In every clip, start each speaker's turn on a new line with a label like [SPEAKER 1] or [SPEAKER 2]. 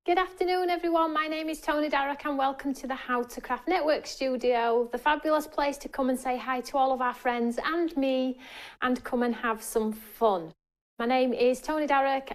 [SPEAKER 1] Good afternoon everyone, my name is Toni and welcome to the How to Craft Network studio, the fabulous place to come and say hi to all of our friends and me and come and have some fun. My name is Toni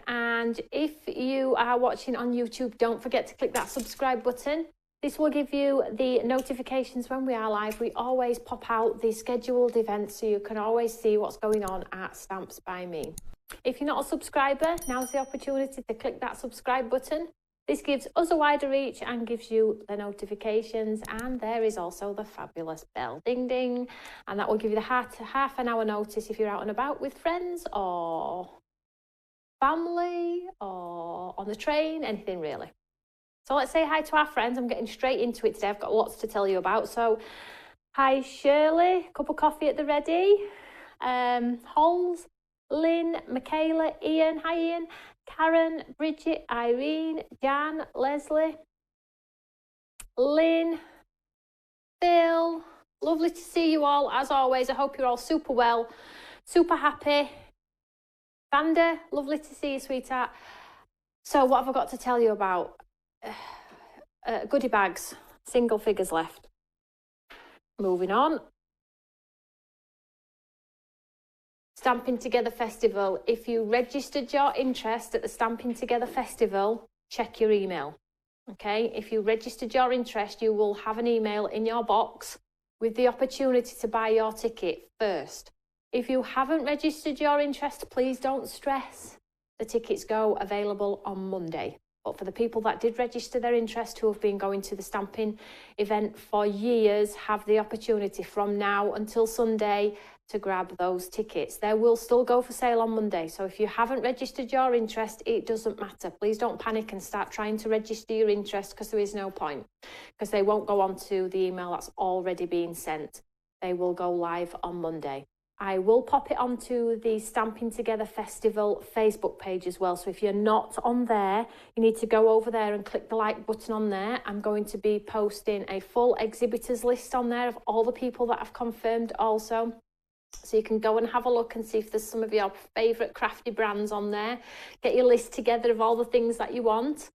[SPEAKER 1] and if you are watching on YouTube, don't forget to click that subscribe button. This will give you the notifications when we are live. We always pop out the scheduled events so you can always see what's going on at Stamps by Me. If you're not a subscriber, now's the opportunity to click that subscribe button. This gives us a wider reach and gives you the notifications, and there is also the fabulous bell, ding ding, and that will give you the half an hour notice if you're out and about with friends or family or on the train, anything really. So let's say hi to our friends. I'm getting straight into it today. I've got lots to tell you about. So hi Shirley, cup of coffee at the ready. Halls, Lynn, Michaela, Ian, hi Ian, Karen, Bridget, Irene, Jan, Leslie, Lynn, Phil. Lovely to see you all as always. I hope you're all super well, super happy. Vanda, lovely to see you, sweetheart. So what have I got to tell you about? Goodie bags, single figures left. Moving on. Stamping Together Festival. If you registered your interest at the Stamping Together Festival, check your email. Okay, if you registered your interest, you will have an email in your box with the opportunity to buy your ticket first. If you haven't registered your interest, please don't stress. The tickets go available on Monday. But for the people that did register their interest, who have been going to the stamping event for years, have the opportunity from now until Sunday to grab those tickets. They will still go for sale on Monday. So if you haven't registered your interest, it doesn't matter. Please don't panic and start trying to register your interest, because there is no point, because they won't go on to the email that's already been sent. They will go live on Monday. I will pop it onto the Stamping Together Festival Facebook page as well. So if you're not on there, you need to go over there and click the like button on there. I'm going to be posting a full exhibitors list on there of all the people that I've confirmed also. So you can go and have a look and see if there's some of your favourite crafty brands on there. Get your list together of all the things that you want.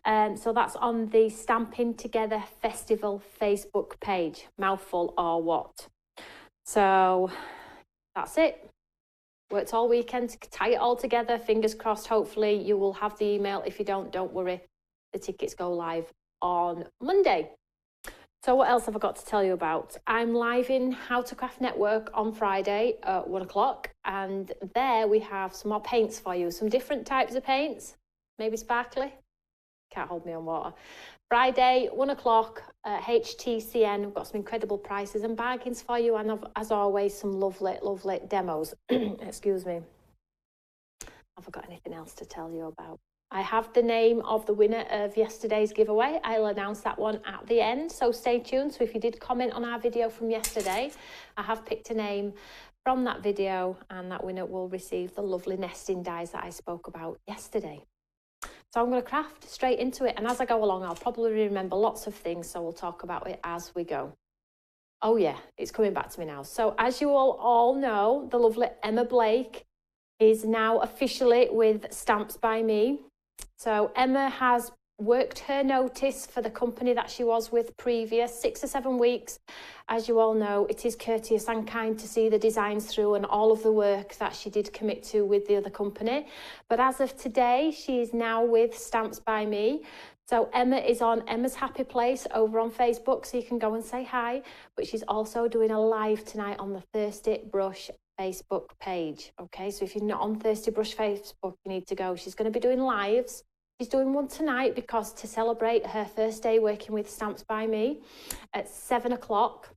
[SPEAKER 1] So that's on the Stamping Together Festival Facebook page. Mouthful or what? So that's it. Worked all weekend to tie it all together. Fingers crossed, hopefully you will have the email. If you don't worry. The tickets go live on Monday. So what else have I got to tell you about? I'm live in How to Craft Network on Friday at 1 o'clock. And there we have some more paints for you. Some different types of paints. Maybe sparkly. Can't hold me on water. Friday, 1 o'clock at HTCN. We've got some incredible prices and bargains for you. And as always, some lovely, lovely demos. Excuse me. Have I got anything else to tell you about? I have the name of the winner of yesterday's giveaway. I'll announce that one at the end, so stay tuned. So if you did comment on our video from yesterday, I have picked a name from that video, and that winner will receive the lovely nesting dies that I spoke about yesterday. So I'm going to craft straight into it, and as I go along, I'll probably remember lots of things, so we'll talk about it as we go. Oh yeah, it's coming back to me now. So as you all know, the lovely Emma Blake is now officially with Stamps by Me. So Emma has worked her notice for the company that she was with previous 6 or 7 weeks. As you all know, it is courteous and kind to see the designs through and all of the work that she did commit to with the other company. But as of today, she is now with Stamps by Me. So Emma is on Emma's Happy Place over on Facebook, so you can go and say hi. But she's also doing a live tonight on the Thirsty Brush Facebook page. Okay, so if you're not on Thirsty Brush Facebook, you need to go. She's going to be doing lives. She's doing one tonight because to celebrate her first day working with Stamps by Me at 7 o'clock.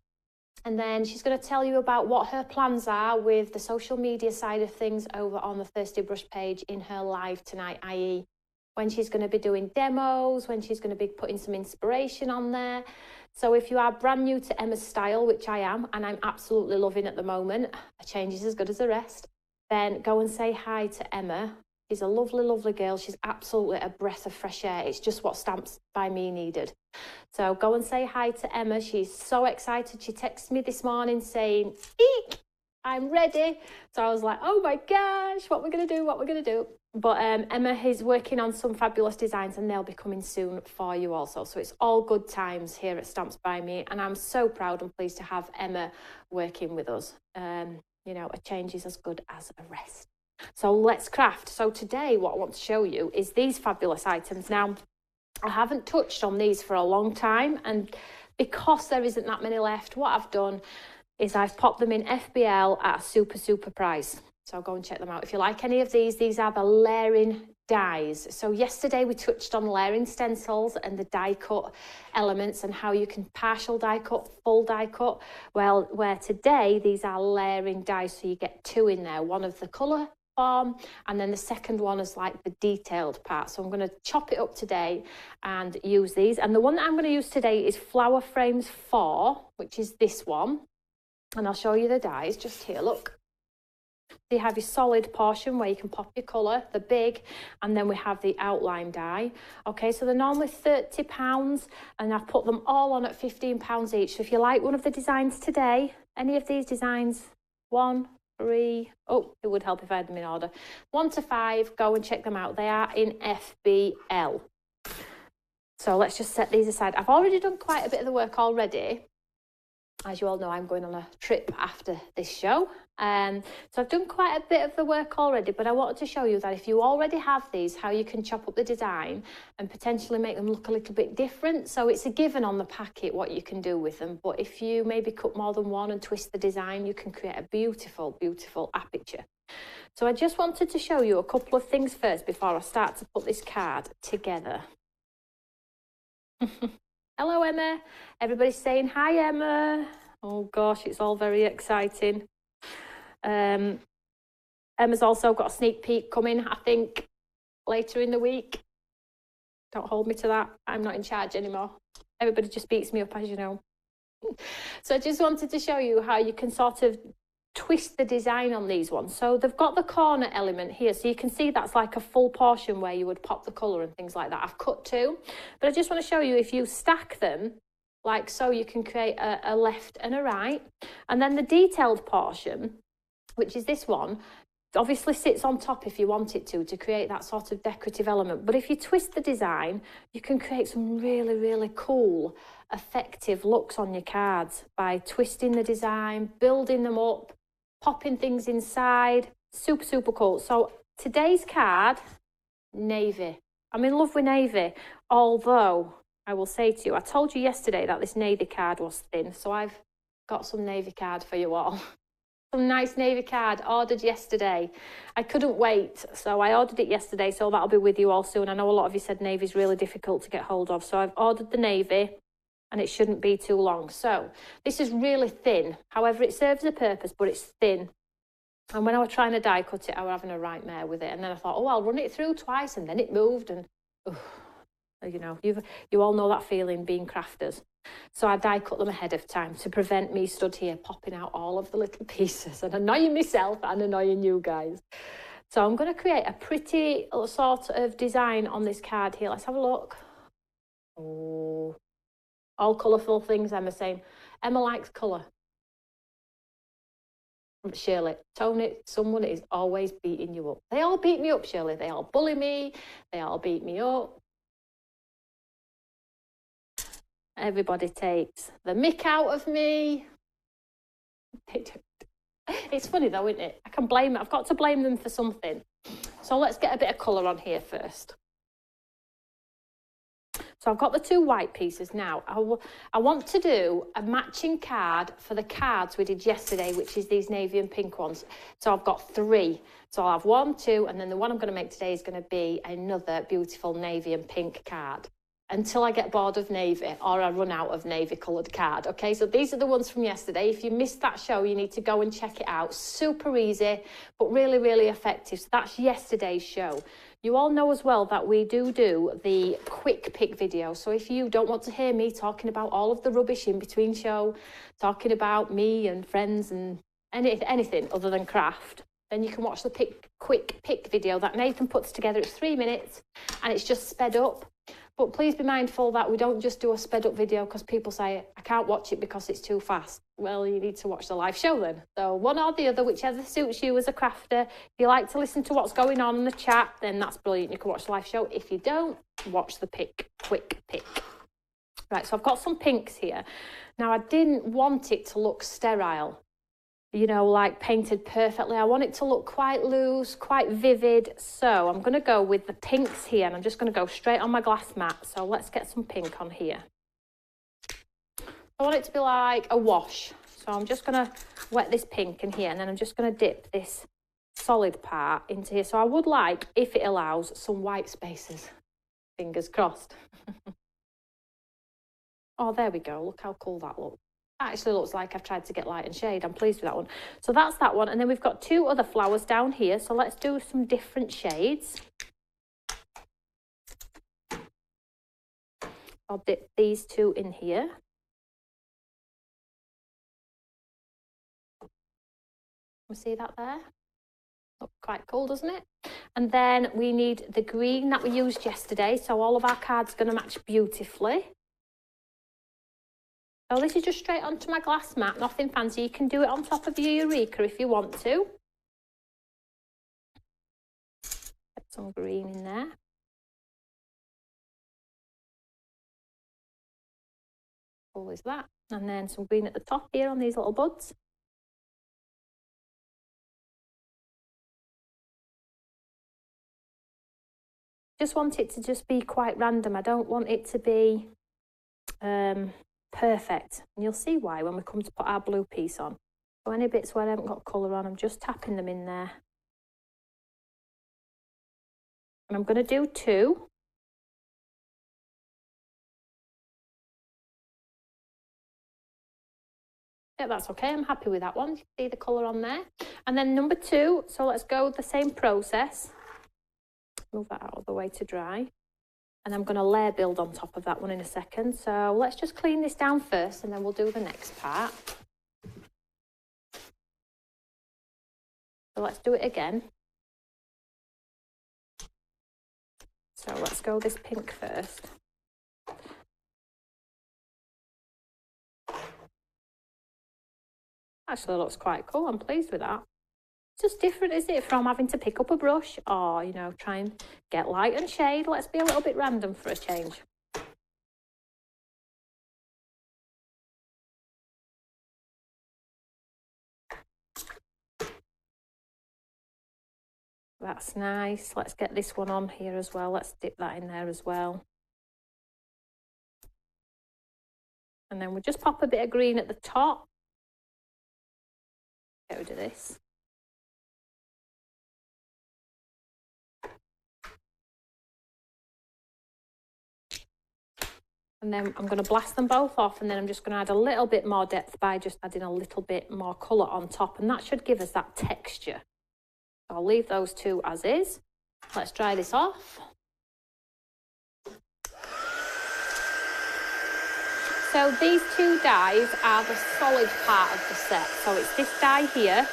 [SPEAKER 1] And then she's going to tell you about what her plans are with the social media side of things over on the Thirsty Brush page in her live tonight, i.e. when she's going to be doing demos, when she's going to be putting some inspiration on there. So if you are brand new to Emma's style, which I am, and I'm absolutely loving at the moment, a change is as good as the rest, then go and say hi to Emma. She's a lovely, lovely girl. She's absolutely a breath of fresh air. It's just what Stamps by Me needed. So go and say hi to Emma. She's so excited. She texted me this morning saying, "Eek, I'm ready. So I was like, oh my gosh, what we're going to do, what we're going to do. But Emma is working on some fabulous designs and they'll be coming soon for you also. So it's all good times here at Stamps by Me. And I'm so proud and pleased to have Emma working with us. You know, a change is as good as a rest. So let's craft. So today what I want to show you is these fabulous items. Now, I haven't touched on these for a long time. And because there isn't that many left, what I've done is I've popped them in FBL at a super price. So go and check them out. If you like any of these are the layering dies. So yesterday we touched on layering stencils and the die cut elements and how you can partial die cut, full die cut. Well, where today these are layering dies, so you get two in there, one of the colour form and then the second one is like the detailed part. So I'm going to chop it up today and use these. And the one that I'm going to use today is Flower Frames 4, which is this one. And I'll show you the dies just here, look. You have your solid portion where you can pop your colour, the big, and then we have the outline die. Okay, so they're normally £30 and I've put them all on at £15 each. So if you like one of the designs today, any of these designs, 1, 3, oh, it would help if I had them in order. 1 to 5, go and check them out. They are in FBL. So let's just set these aside. I've already done quite a bit of the work already. As you all know, I'm going on a trip after this show. So I've done quite a bit of the work already, but I wanted to show you that if you already have these, how you can chop up the design and potentially make them look a little bit different. So it's a given on the packet what you can do with them. But if you maybe cut more than one and twist the design, you can create a beautiful aperture. So I just wanted to show you a couple of things first before I start to put this card together. Hello, Emma. Everybody's saying hi, Emma. Oh, gosh, it's all very exciting. Emma's also got a sneak peek coming, I think, later in the week. Don't hold me to that. I'm not in charge anymore. Everybody just beats me up, as you know. So I just wanted to show you how you can sort of twist the design on these ones. So they've got the corner element here, so you can see that's like a full portion where you would pop the colour and things like that. I've cut two, but I just want to show you if you stack them like so, you can create a left and a right. And then the detailed portion, which is this one, obviously sits on top if you want it to create that sort of decorative element. But if you twist the design, you can create some really cool, effective looks on your cards by twisting the design, building them up, popping things inside. Super cool. So today's card, navy. I'm in love with navy, although I will say to you, I told you yesterday that this navy card was thin, so I've got some navy card for you all. Some nice navy card ordered yesterday. I couldn't wait, so I ordered it yesterday, so that'll be with you all soon. I know a lot of you said navy's really difficult to get hold of, so I've ordered the navy and it shouldn't be too long. So this is really thin. However, it serves a purpose, but it's thin. And when I was trying to die cut it, I was having a nightmare with it. And then I thought, oh, I'll run it through twice, and then it moved. And you know, you all know that feeling being crafters. So I die cut them ahead of time to prevent me stood here popping out all of the little pieces and annoying myself and annoying you guys. So I'm going to create a pretty sort of design on this card here. Let's have a look. Oh, all colourful things, Emma's saying. Emma likes colour. Shirley, Toni, someone is always beating you up. They all beat me up, Shirley. They all bully me. They all beat me up. Everybody takes the mick out of me. They do. It's funny though, isn't it? I can blame it. I've got to blame them for something. So let's get a bit of colour on here first. So I've got the two white pieces now. I want to do a matching card for the cards we did yesterday, which is these navy and pink ones. So I've got 3. So I'll have 1, 2, and then the one I'm going to make today is going to be another beautiful navy and pink card. Until I get bored of navy or I run out of navy coloured card. Okay, so these are the ones from yesterday. If you missed that show, you need to go and check it out. Super easy, but really effective. So that's yesterday's show. You all know as well that we do the quick pick video. So if you don't want to hear me talking about all of the rubbish in between show, talking about me and friends and anything other than craft, then you can watch the quick pick video that Nathan puts together. It's 3 minutes and it's just sped up. But please be mindful that we don't just do a sped up video because people say, I can't watch it because it's too fast. Well, you need to watch the live show then. So one or the other, whichever suits you as a crafter. If you like to listen to what's going on in the chat, then that's brilliant. You can watch the live show. If you don't, watch the quick pick. Right, so I've got some pinks here. Now, I didn't want it to look sterile, you know, like painted perfectly. I want it to look quite loose, quite vivid. So I'm going to go with the pinks here, and I'm just going to go straight on my glass mat. So let's get some pink on here. I want it to be like a wash. So I'm just going to wet this pink in here, and then I'm just going to dip this solid part into here. So I would like, if it allows, some white spaces. Fingers crossed. Oh, there we go. Look how cool that looks. That actually looks like I've tried to get light and shade. I'm pleased with that one. So that's that one. And then we've got two other flowers down here. So let's do some different shades. I'll dip these two in here. You see that there? Looks quite cool, doesn't it? And then we need the green that we used yesterday. So all of our cards are going to match beautifully. So this is just straight onto my glass mat, nothing fancy. You can do it on top of your Eureka if you want to. Get some green in there. Cool is that. And then some green at the top here on these little buds. Just want it to just be quite random. I don't want it to be perfect, and you'll see why when we come to put our blue piece on. So any bits where I haven't got colour on, I'm just tapping them in there. And I'm going to do two. Yeah, that's okay. I'm happy with that one. You can see the colour on there. And then number two, so let's go the same process. Move that out of the way to dry. And I'm going to layer build on top of that one in a second. So let's just clean this down first, and then we'll do the next part. So let's do it again. So let's go this pink first. Actually looks quite cool. I'm pleased with that. It's just different, isn't it, from having to pick up a brush or, you know, try and get light and shade. Let's be a little bit random for a change. That's nice. Let's get this one on here as well. Let's dip that in there as well. And then we'll just pop a bit of green at the top. Get rid of this. And then I'm going to blast them both off, and then I'm just going to add a little bit more depth by just adding a little bit more colour on top, and that should give us that texture. So I'll leave those two as is. Let's dry this off. So these two dies are the solid part of the set. So it's this die here,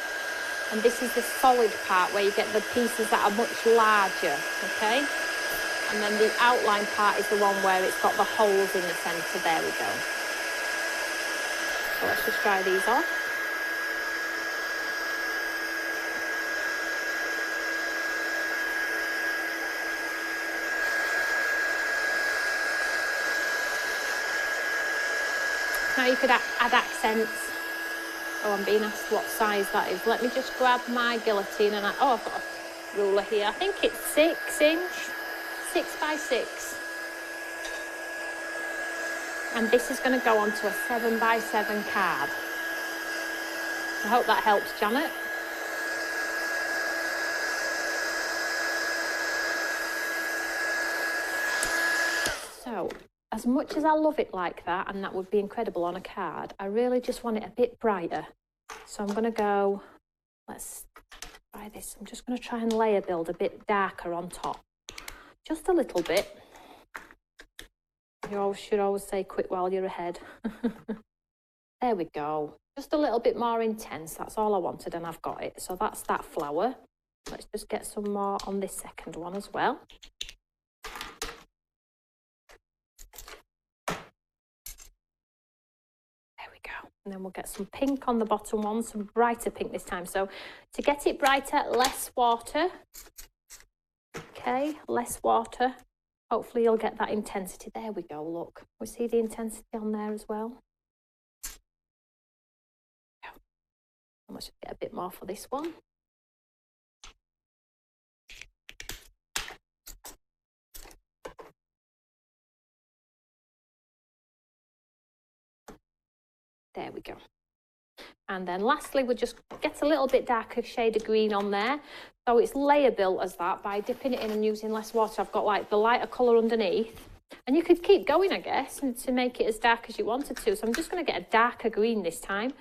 [SPEAKER 1] and this is the solid part where you get the pieces that are much larger, okay? And then the outline part is the one where it's got the holes in the centre. There we go. So let's just dry these off. Now you could add accents. Oh, I'm being asked what size that is. Let me just grab my guillotine and oh, I've got a ruler here. I think it's 6 inch. 6 by 6, and this is going to go onto a 7 by 7 card. I hope that helps, Janet. So as much as I love it like that, and that would be incredible on a card, I really just want it a bit brighter. So I'm going to go, let's try this. I'm just going to try and layer build a bit darker on top. Just a little bit. You should always say quit while you're ahead. There we go. Just a little bit more intense. That's all I wanted, and I've got it. So that's that flower. Let's just get some more on this second one as well. go. And then we'll get some pink on the bottom one, some brighter pink this time. So to get it brighter, less water. Okay, less water. Hopefully you'll get that intensity. There we go, look. We see the intensity on there as well. I must get a bit more for this one. There we go. And then lastly, we'll just get a little bit darker shade of green on there. So it's layer built as that by dipping it in and using less water. I've got like the lighter colour underneath. And you could keep going, I guess, and to make it as dark as you wanted to. So I'm just going to get a darker green this time.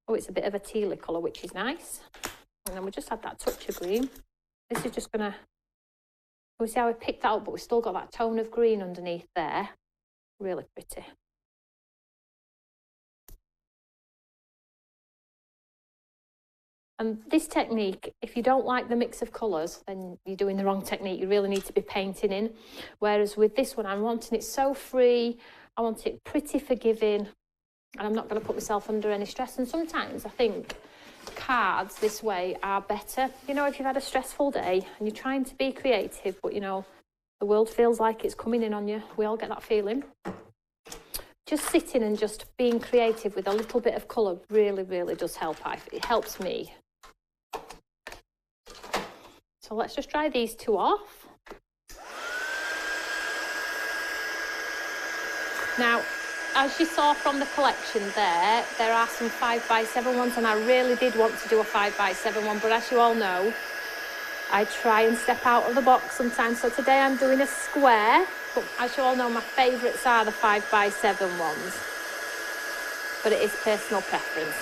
[SPEAKER 1] Oh, it's a bit of a tealy colour, which is nice. And then we just add that touch of green. This is just going to... We see how we picked that up, but we've still got that tone of green underneath there. Really pretty. And this technique, if you don't like the mix of colours, then you're doing the wrong technique. You really need to be painting in. Whereas with this one, I'm wanting it so free. I want it pretty forgiving. And I'm not going to put myself under any stress. And sometimes I think cards this way are better. You know, if you've had a stressful day and you're trying to be creative, but, you know, the world feels like it's coming in on you. We all get that feeling. Just sitting and just being creative with a little bit of colour really, really does help. It helps me. So let's just dry these two off. Now, as you saw from the collection there are some 5x7 ones, and I really did want to do a 5x7 one, but as you all know, I try and step out of the box sometimes. So today I'm doing a square, but as you all know, my favourites are the 5x7 ones, but it is personal preference.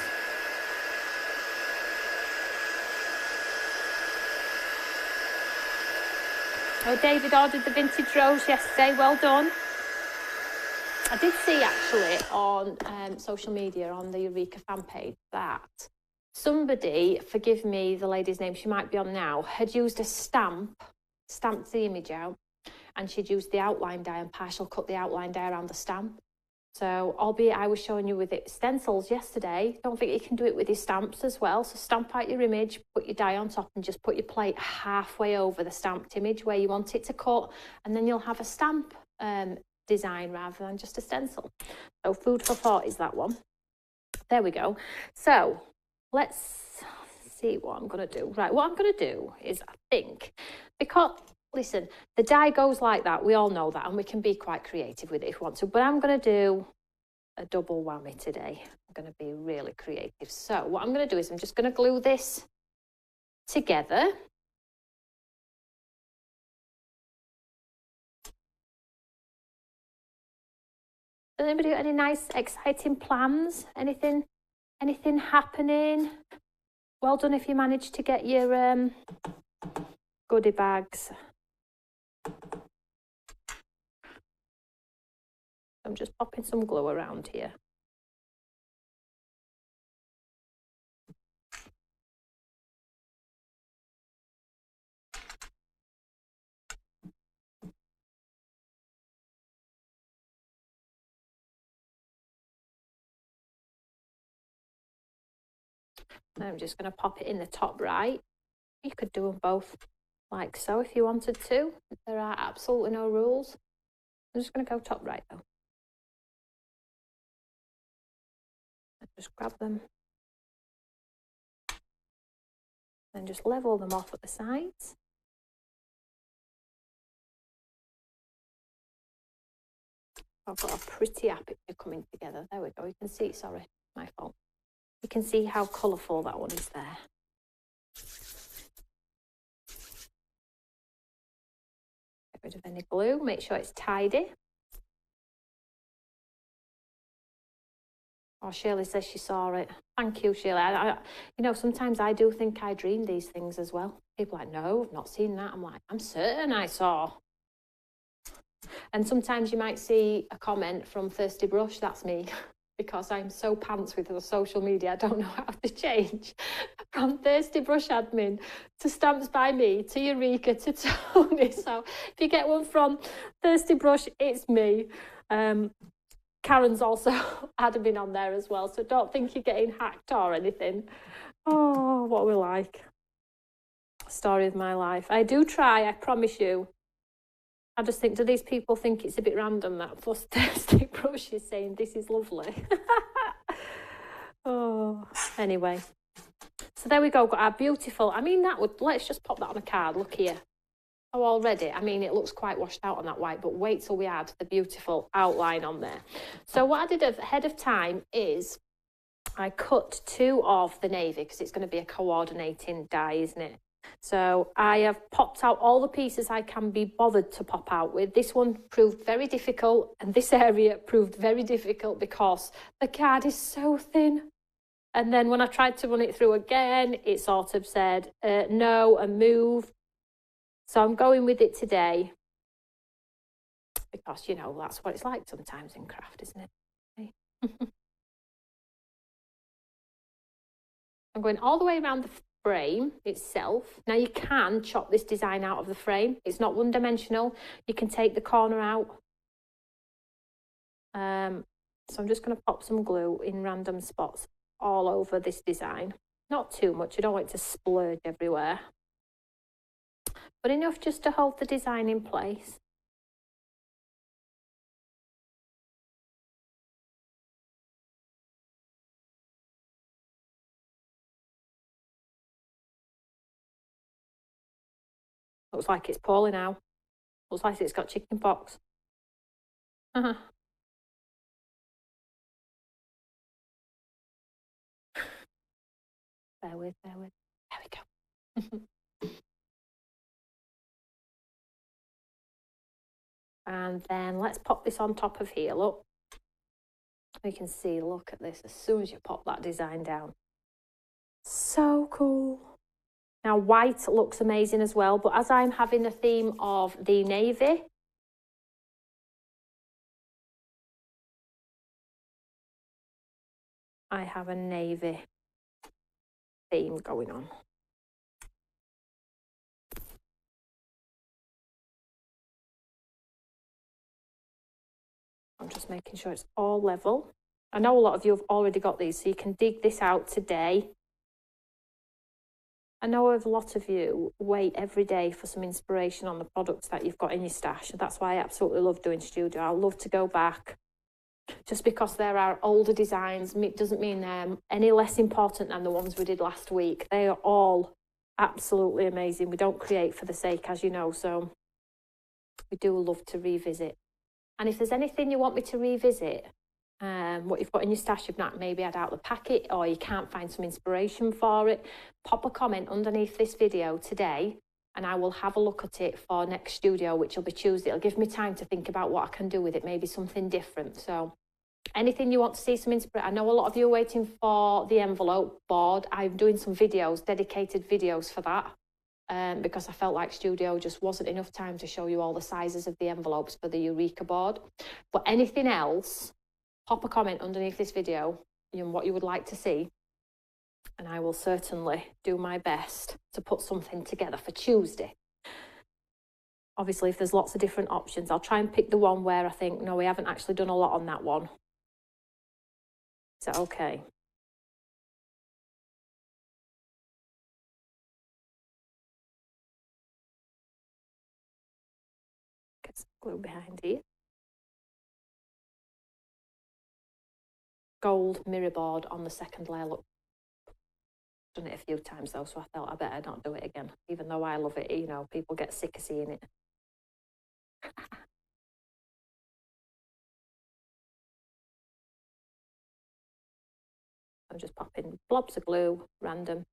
[SPEAKER 1] Oh, David ordered the vintage rose yesterday, well done. I did see actually on social media, on the Eureka fan page, that somebody, forgive me the lady's name, she might be on now, had used a stamp, stamped the image out, and she'd used the outline die and partial cut the outline die around the stamp. So, albeit I was showing you with it stencils yesterday, don't think you can do it with your stamps as well. So stamp out your image, put your die on top and just put your plate halfway over the stamped image where you want it to cut, and then you'll have a stamp design rather than just a stencil. So food for thought is that one. There we go. So let's see what I'm going to do. Right, what I'm going to do is, I think, because, listen, the die goes like that, we all know that, and we can be quite creative with it if we want to, but I'm going to do a double whammy today. I'm going to be really creative. So what I'm going to do is I'm just going to glue this together. Does anybody got any nice, exciting plans? Anything happening? Well done if you managed to get your goodie bags. I'm just popping some glue around here. I'm just going to pop it in the top right. You could do them both like so if you wanted to. There are absolutely no rules. I'm just going to go top right though. Just grab them and just level them off at the sides. I've got a pretty app coming together. There we go. You can see, sorry, my fault. You can see how colourful that one is there. Get rid of any glue, make sure it's tidy. Oh, Shirley says she saw it. Thank you, Shirley. You know, sometimes I do think I dream these things as well. People are like, no, I've not seen that. I'm like, I'm certain I saw. And sometimes you might see a comment from Thirsty Brush, that's me. Because I'm so pants with the social media, I don't know how to change. From Thirsty Brush Admin to Stamps by Me to Eureka to Toni. So if you get one from Thirsty Brush, it's me. Karen's also admin on there as well, so don't think you're getting hacked or anything. Oh, what we like. Story of my life. I do try, I promise you. I just think, do these people think it's a bit random that stick brush is saying this is lovely? Oh, anyway. So there we go, got our beautiful, I mean, that would, let's just pop that on a card, look here. Oh, already, I mean, it looks quite washed out on that white, but wait till we add the beautiful outline on there. So what I did ahead of time is I cut 2 of the navy, because it's going to be a coordinating die, isn't it? So I have popped out all the pieces I can be bothered to pop out with. This one proved very difficult, and this area proved very difficult because the card is so thin. And then when I tried to run it through again, it sort of said no and move. So I'm going with it today because, you know, that's what it's like sometimes in craft, isn't it? Okay. I'm going all the way around the frame itself. Now you can chop this design out of the frame. It's not one-dimensional. You can take the corner out. So I'm just going to pop some glue in random spots all over this design. Not too much. I don't want it to splurge everywhere, but enough just to hold the design in place. Looks like it's poorly now. Looks like it's got chicken pox. Bear with. There we go. And then let's pop this on top of here, look. You can see, look at this, as soon as you pop that design down. So cool. Now white looks amazing as well, but as I'm having the theme of the navy, I have a navy theme going on. I'm just making sure it's all level. I know a lot of you have already got these, so you can dig this out today. I know a lot of you wait every day for some inspiration on the products that you've got in your stash. And that's why I absolutely love doing studio. I love to go back. Just because there are older designs doesn't mean they're any less important than the ones we did last week. They are all absolutely amazing. We don't create for the sake, as you know, so we do love to revisit. And if there's anything you want me to revisit, what you've got in your stash, you've not maybe had out the packet, or you can't find some inspiration for it, pop a comment underneath this video today and I will have a look at it for next studio, which will be Tuesday. It'll give me time to think about what I can do with it, maybe something different. So anything you want to see some inspiration. I know a lot of you are waiting for the envelope board. I'm doing some videos, dedicated videos for that, because I felt like studio just wasn't enough time to show you all the sizes of the envelopes for the Eureka board. But anything else, pop a comment underneath this video, you know, what you would like to see, and I will certainly do my best to put something together for Tuesday. Obviously, if there's lots of different options, I'll try and pick the one where I think, no, we haven't actually done a lot on that one. Is that okay? Get some glue behind here. Gold mirror board on the second layer. Look, done it a few times though, so I thought I better not do it again, even though I love it. You know, people get sick of seeing it. I'm just popping blobs of glue, random.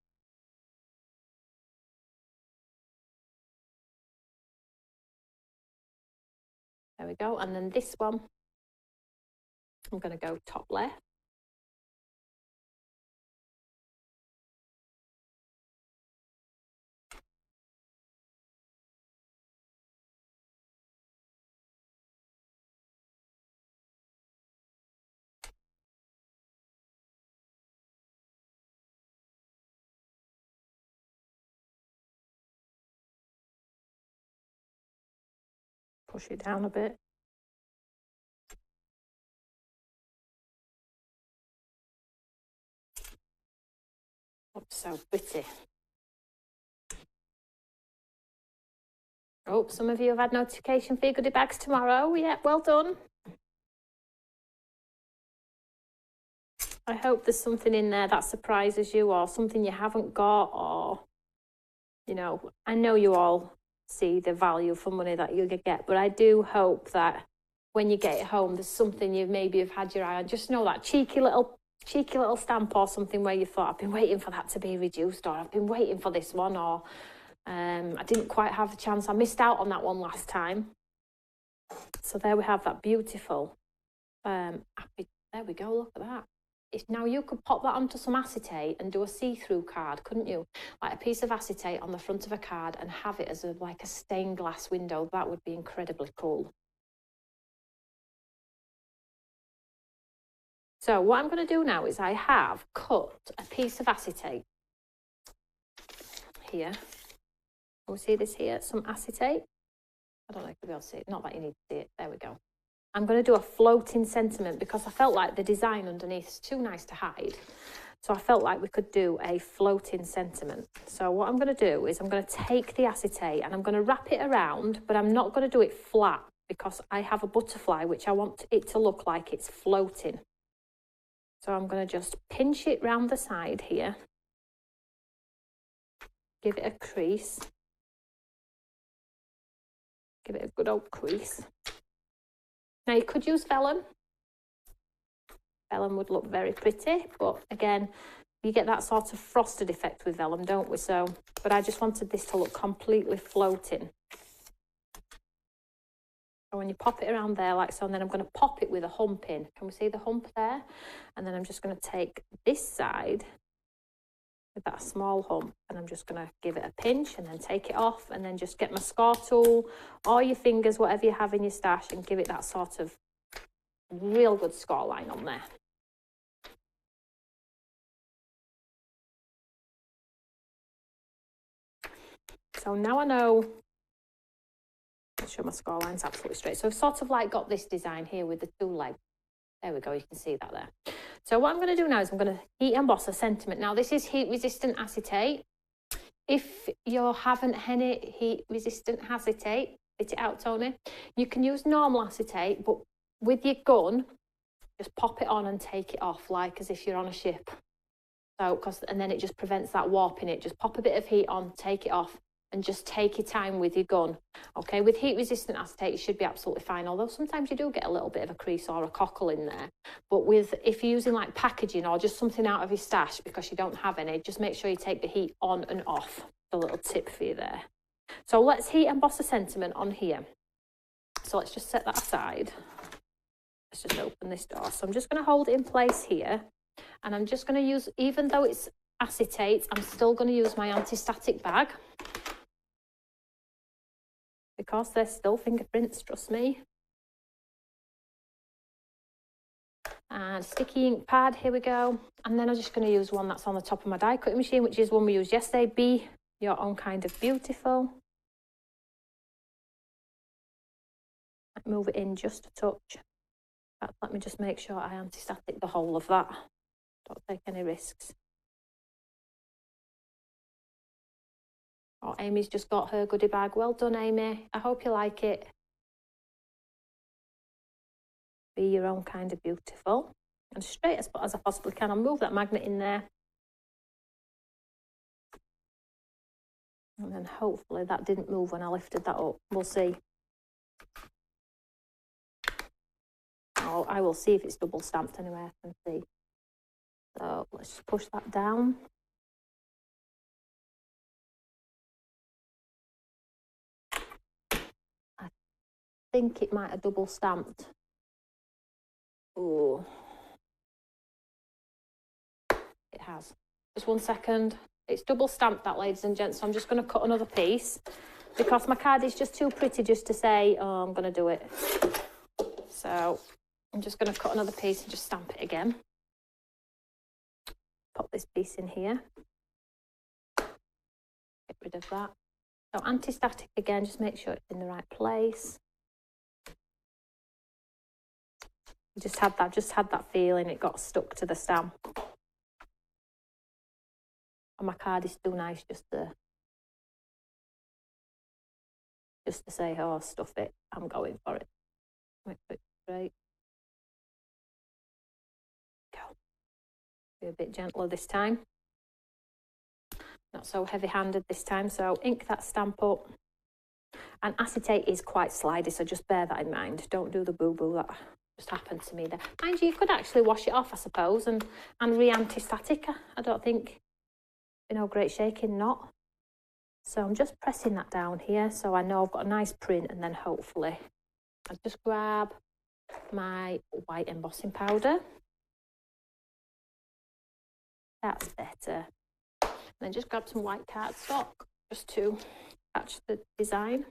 [SPEAKER 1] There we go. And then this one, I'm going to go top left. Push it down a bit. So pretty. Oh, some of you have had notification for your goodie bags tomorrow. Yeah, well done. I hope there's something in there that surprises you, or something you haven't got, or, you know, I know you all see the value for money that you're going to get, but I do hope that when you get it home, there's something you maybe have had your eye on. Just know that cheeky little stamp or something where you thought, I've been waiting for that to be reduced, or I've been waiting for this one, or I didn't quite have the chance. I missed out on that one last time. So there we have that beautiful, there we go, look at that. Now you could pop that onto some acetate and do a see-through card, couldn't you? Like a piece of acetate on the front of a card and have it as like a stained glass window. That would be incredibly cool. So what I'm going to do now is I have cut a piece of acetate here. Can we see this here? Some acetate. I don't know if you'll be able to see it. Not that you need to see it. There we go. I'm going to do a floating sentiment because I felt like the design underneath is too nice to hide. So I felt like we could do a floating sentiment. So what I'm going to do is I'm going to take the acetate and I'm going to wrap it around, but I'm not going to do it flat because I have a butterfly which I want it to look like it's floating. So I'm going to just pinch it round the side here. Give it a crease. Give it a good old crease. Now you could use vellum. Vellum would look very pretty, but again, you get that sort of frosted effect with vellum, don't we? So, but I just wanted this to look completely floating. So when you pop it around there like so, and then I'm going to pop it with a hump in. Can we see the hump there? And then I'm just going to take this side with that small hump and I'm just going to give it a pinch and then take it off and then just get my score tool or your fingers, whatever you have in your stash, and give it that sort of real good score line on there. So now I know, I'll show my score line's absolutely straight. So I've sort of like got this design here with the two legs. There we go, you can see that there. So what I'm going to do now is I'm going to heat emboss a sentiment. Now this is heat resistant acetate. If you haven't any heat resistant acetate, spit it out, Toni. You can use normal acetate, but with your gun, just pop it on and take it off, like as if you're on a ship. So, and then it just prevents that warping it. Just pop a bit of heat on, take it off, and just take your time with your gun. Okay, with heat resistant acetate, you should be absolutely fine. Although sometimes you do get a little bit of a crease or a cockle in there. But if you're using like packaging or just something out of your stash because you don't have any, just make sure you take the heat on and off. A little tip for you there. So let's heat emboss a sentiment on here. So let's just set that aside. Let's just open this door. So I'm just going to hold it in place here. And I'm just going to use, even though it's acetate, I'm still going to use my anti-static bag. Because they're still fingerprints, trust me. And sticky ink pad, here we go. And then I'm just going to use one that's on the top of my die cutting machine, which is one we used yesterday. Be your own kind of beautiful. Move it in just a touch. Let me just make sure I anti-static the whole of that. Don't take any risks. Oh, Amy's just got her goodie bag. Well done, Amy. I hope you like it. Be your own kind of beautiful. And straight as I possibly can. I'll move that magnet in there. And then hopefully that didn't move when I lifted that up. We'll see. Oh, I will see if it's double stamped anyway, I can see. So let's just push that down. I think it might have double stamped. Oh, it has. Just 1 second. It's double stamped that, ladies and gents, so I'm just going to cut another piece because my card is just too pretty just to say, oh, I'm going to do it. So I'm just going to cut another piece and just stamp it again. Pop this piece in here. Get rid of that. So anti-static again, just make sure it's in the right place. Just had that feeling it got stuck to the stamp. And my card is too nice just to say, oh, stuff it, I'm going for it. Make it straight. Go. Be a bit gentler this time. Not so heavy-handed this time. So ink that stamp up. And acetate is quite slidey, so just bear that in mind. Don't do the boo-boo that just happened to me there. Mind you, you could actually wash it off, I suppose, and re-anti-static. I don't think, you know, great shaking, not. So I'm just pressing that down here, so I know I've got a nice print, and then hopefully I'll just grab my white embossing powder. That's better. And then just grab some white cardstock just to match the design.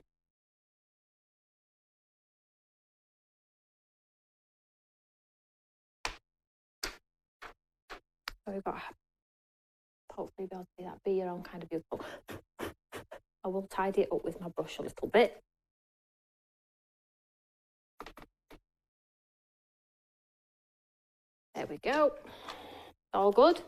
[SPEAKER 1] So we've got, hopefully be able to see that bee around kind of beautiful. I will tidy it up with my brush a little bit. There we go. All good.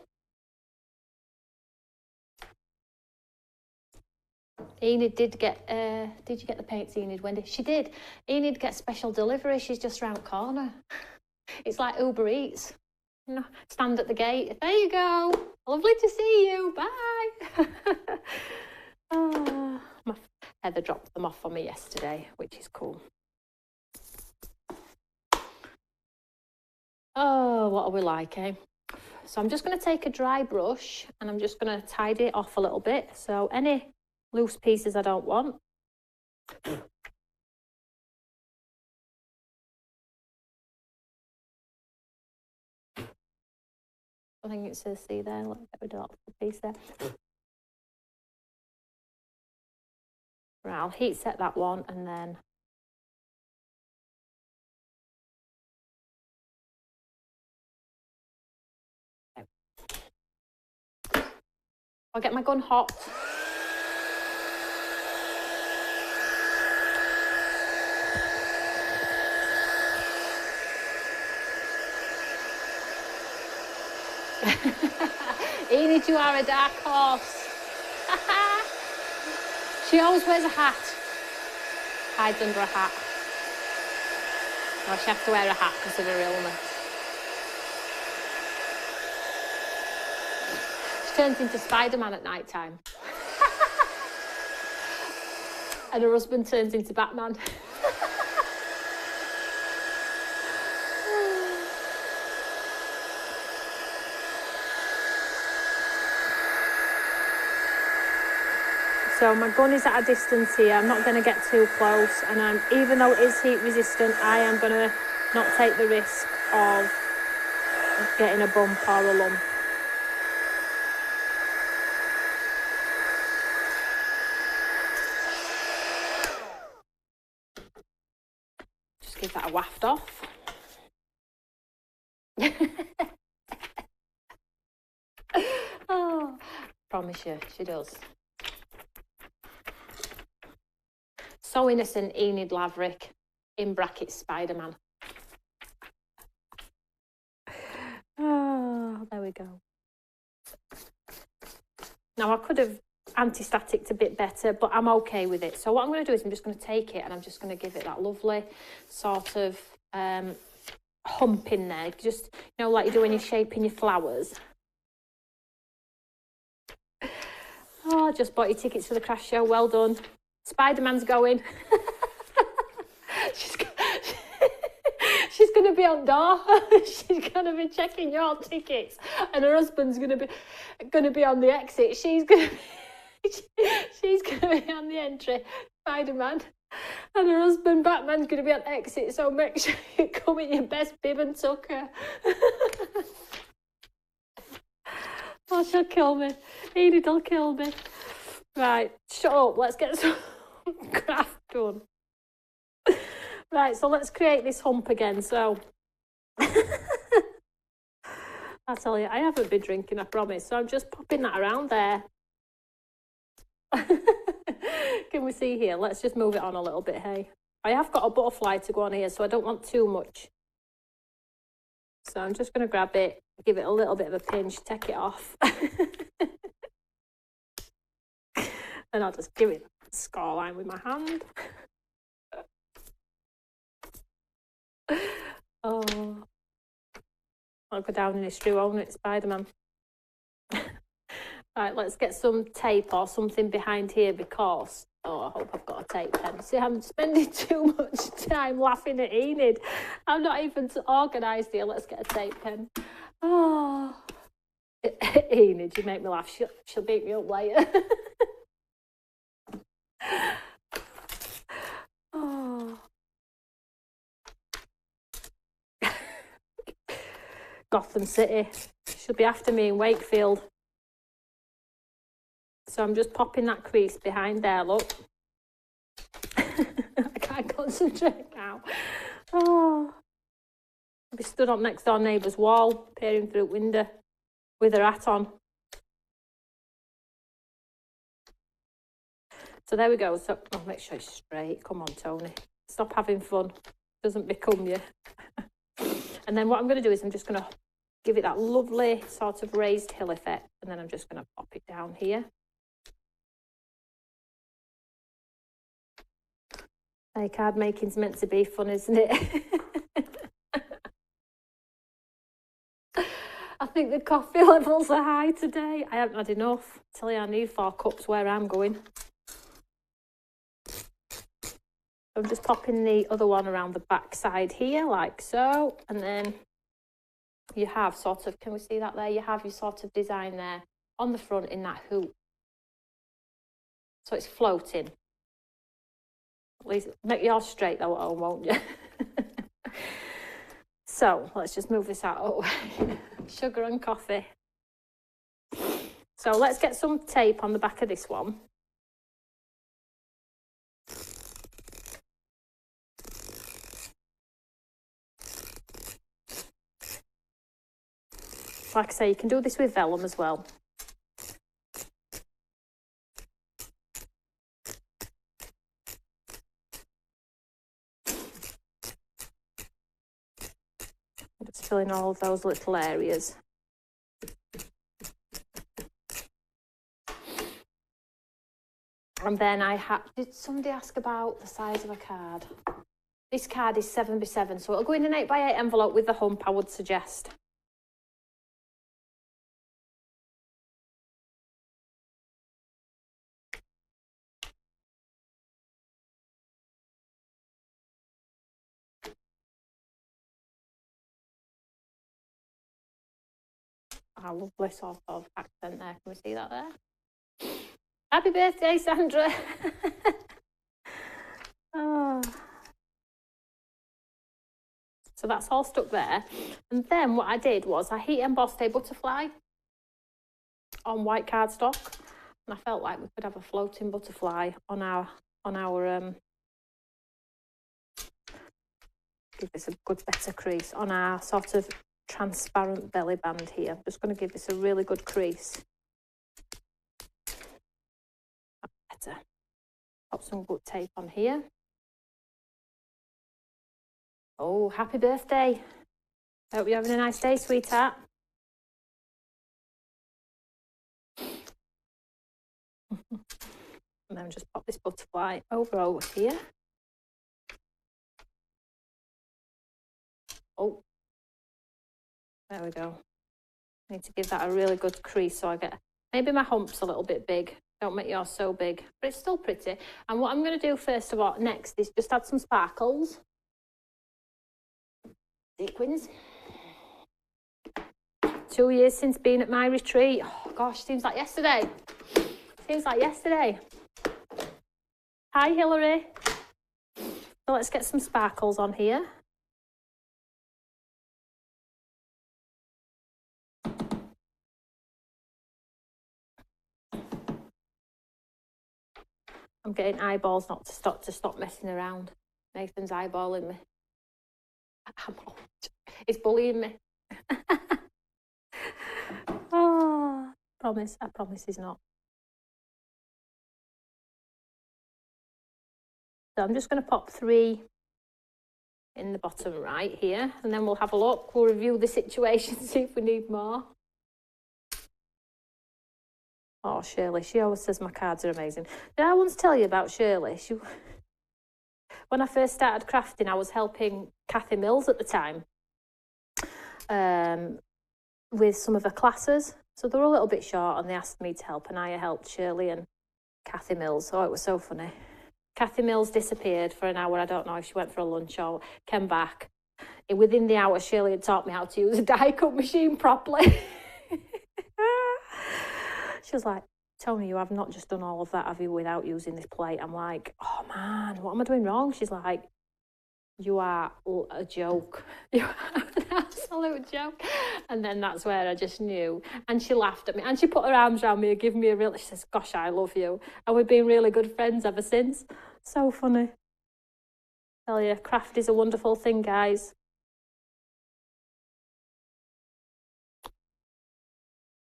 [SPEAKER 1] Enid did you get the paints, Enid, Wendy? She did. Enid gets special delivery. She's just round the corner. It's like Uber Eats. You know, stand at the gate. There you go. Lovely to see you. Bye. Oh, my Heather dropped them off for me yesterday, which is cool. Oh, what are we like, eh? So I'm just going to take a dry brush and I'm just going to tidy it off a little bit. So any loose pieces I don't want. I think it says see there, let's get rid of that piece there. Right, I'll heat set that one and then I'll get my gun hot. Enid, you are a dark horse. She always wears a hat. Hides under a hat. Or she has to wear a hat because of her illness. She turns into Spider-Man at night time. And her husband turns into Batman. So my gun is at a distance here. I'm not going to get too close, and even though it is heat resistant, I am going to not take the risk of getting a bump or a lump. Just give that a waft off. Oh, promise you, she does. So innocent, Enid Laverick, in brackets, Spider-Man. Oh, there we go. Now, I could have anti-staticked a bit better, but I'm okay with it. So what I'm going to do is I'm just going to take it and I'm just going to give it that lovely sort of hump in there. Just, you know, like you do when you're shaping your flowers. Oh, I just bought your tickets for the craft show. Well done. Spider-Man's going. She's going to be on door. She's going to be checking your tickets, and her husband's going to be on the exit. She's going to be on the entry. Spider-Man, and her husband Batman's going to be on the exit. So make sure you come in your best bib and tucker. Oh, she'll kill me. Enid'll kill me. Right, shut up. Let's get some craft done. Right, so let's create this hump again. So, I tell you, I haven't been drinking, I promise. So I'm just popping that around there. Can we see here? Let's just move it on a little bit, hey. I have got a butterfly to go on here, so I don't want too much. So I'm just going to grab it, give it a little bit of a pinch, take it off. And I'll just give it a scoreline with my hand. Oh, I'll go down in history, won't it, Spider-Man? Right, let's get some tape or something behind here because, oh, I hope I've got a tape pen. See, I'm spending too much time laughing at Enid. I'm not even organised here. Let's get a tape pen. Oh, Enid, you make me laugh. She'll beat me up later. Oh. Gotham City. She'll be after me in Wakefield. So I'm just popping that crease behind there, look. I can't concentrate now. Oh. I'll be stood up next door neighbour's wall, peering through the window with her hat on. So there we go. So I'll make sure it's straight. Come on, Toni. Stop having fun. Doesn't become you. And then what I'm going to do is I'm just going to give it that lovely sort of raised hill effect. And then I'm just going to pop it down here. Hey, card making's meant to be fun, isn't it? I think the coffee levels are high today. I haven't had enough. I tell you, I need 4 cups where I'm going. I'm just popping the other one around the back side here, like so. And then you have sort of, can we see that there? You have your sort of design there on the front in that hoop. So it's floating. At least make yours straight though at home, won't you? So let's just move this out of the way. Sugar and coffee. So let's get some tape on the back of this one. Like I say, you can do this with vellum as well. Just fill in all of those little areas. And then did somebody ask about the size of a card? This card is 7x7, so it'll go in an 8x8 envelope with the hump, I would suggest. A lovely sort of accent there. Can we see that there? Happy birthday, Sandra. Oh. So that's all stuck there. And then what I did was I heat embossed a butterfly on white cardstock. And I felt like we could have a floating butterfly on our give this a good better crease on our sort of transparent belly band here. I'm just going to give this a really good crease. Better. Pop some good tape on here. Oh, happy birthday. Hope you're having a nice day, sweetheart. And then just pop this butterfly over here. Oh, there we go. I need to give that a really good crease so I get, maybe my hump's a little bit big. Don't make yours so big, but it's still pretty. And what I'm going to do first of all, next, is just add some sparkles. Sequins. 2 years since being at my retreat. Oh gosh, seems like yesterday. Seems like yesterday. Hi, Hilary. So let's get some sparkles on here. I'm getting eyeballs not to stop messing around. Nathan's eyeballing me. He's bullying me. Oh, I promise he's not. So I'm just going to pop 3 in the bottom right here, and then we'll have a look. We'll review the situation, see if we need more. Oh, Shirley, she always says my cards are amazing. Did I once tell you about Shirley? When I first started crafting, I was helping Kathy Mills at the time with some of her classes. So they were a little bit short and they asked me to help, and I helped Shirley and Kathy Mills. Oh, it was so funny. Kathy Mills disappeared for an hour. I don't know if she went for a lunch or came back. Within the hour, Shirley had taught me how to use a die cut machine properly. She was like, Toni, you have not just done all of that, have you, without using this plate? I'm like, oh man, what am I doing wrong? She's like, you are a joke. You are an absolute joke. And then that's where I just knew. And she laughed at me and she put her arms around me and gave me a real, she says, gosh, I love you. And we've been really good friends ever since. So funny. I tell you, craft is a wonderful thing, guys.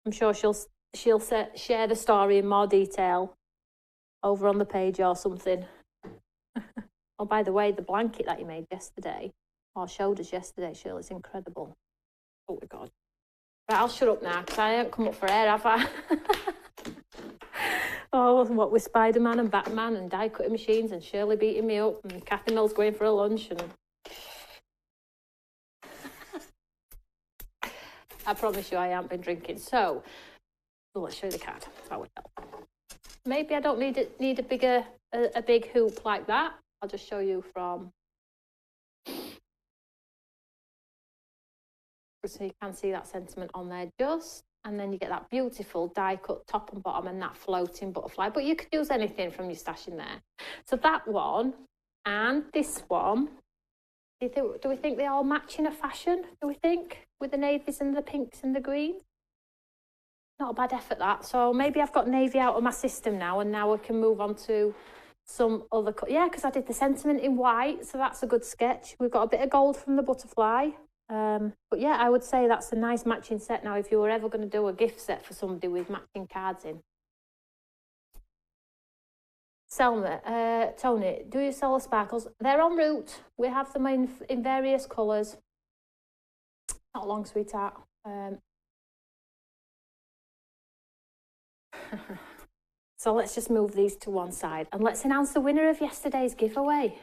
[SPEAKER 1] I'm sure she'll share the story in more detail over on the page or something. Oh, by the way, the blanket that you made yesterday, or showed us yesterday, Shirley, it's incredible. Oh my God. Right, I'll shut up now because I haven't come up for air, have I? Oh, what with Spider-Man and Batman and die cutting machines and Shirley beating me up and Kathy Mills going for a lunch and... I promise you I haven't been drinking. So let's show you the card. That would help. Maybe I don't need a big hoop like that. I'll just show you from, so you can see that sentiment on there just, and then you get that beautiful die cut top and bottom and that floating butterfly, but you could use anything from your stash in there. So that one and this one, do we think they all match in a fashion, do we think, with the navies and the pinks and the greens? Not a bad effort, that. So maybe I've got navy out of my system now, and now we can move on to some other... Yeah, because I did the sentiment in white, so that's a good sketch. We've got a bit of gold from the butterfly. But yeah, I would say that's a nice matching set now if you were ever going to do a gift set for somebody with matching cards in. Selma, Toni, do you sell the sparkles? They're en route. We have them in various colours. Not long, sweetheart. So let's just move these to one side and let's announce the winner of yesterday's giveaway.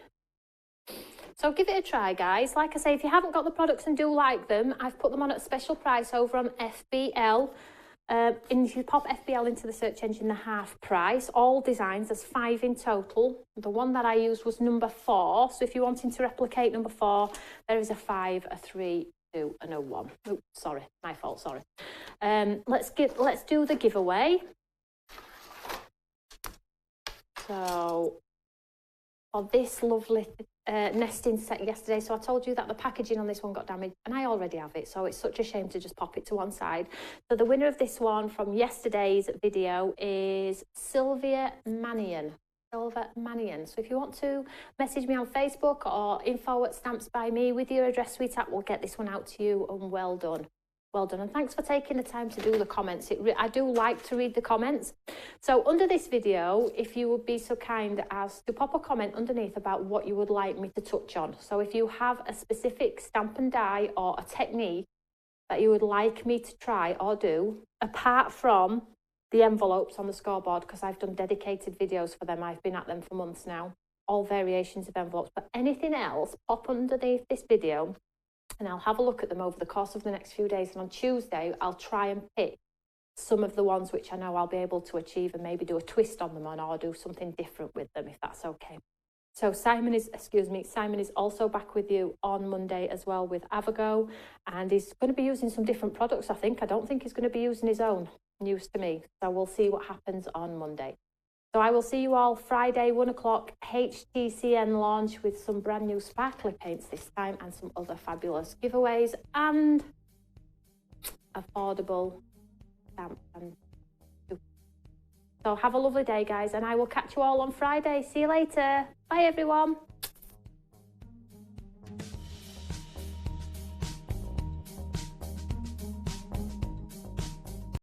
[SPEAKER 1] So give it a try, guys. Like I say, if you haven't got the products and do like them, I've put them on at a special price over on FBL. And if you pop FBL into the search engine, the half price. All designs, there's 5 in total. The one that I used was number 4. So if you're wanting to replicate number 4, there is a 5, a 3, 2 and a 1. Oops, sorry, my fault, sorry. Let's do the giveaway. So for this lovely nesting set yesterday, so I told you that the packaging on this one got damaged and I already have it, so it's such a shame to just pop it to one side. So the winner of this one from yesterday's video is Sylvia Manion. So if you want to message me on Facebook or info@stampsbyme with your address, sweetheart, we'll get this one out to you, and well done. Well done, and thanks for taking the time to do the comments. I do like to read the comments. So under this video, if you would be so kind as to pop a comment underneath about what you would like me to touch on. So if you have a specific stamp and die or a technique that you would like me to try or do, apart from the envelopes on the scoreboard, because I've done dedicated videos for them. I've been at them for months now, all variations of envelopes. But anything else, pop underneath this video, and I'll have a look at them over the course of the next few days. And on Tuesday, I'll try and pick some of the ones which I know I'll be able to achieve and maybe do a twist on them or do something different with them, if that's okay. So Simon is also back with you on Monday as well with Avogo, and he's going to be using some different products, I think. I don't think he's going to be using his own, news to me. So we'll see what happens on Monday. So I will see you all Friday, 1 o'clock, HTCN launch with some brand new sparkly paints this time and some other fabulous giveaways and affordable stamps. So have a lovely day, guys, and I will catch you all on Friday. See you later. Bye, everyone.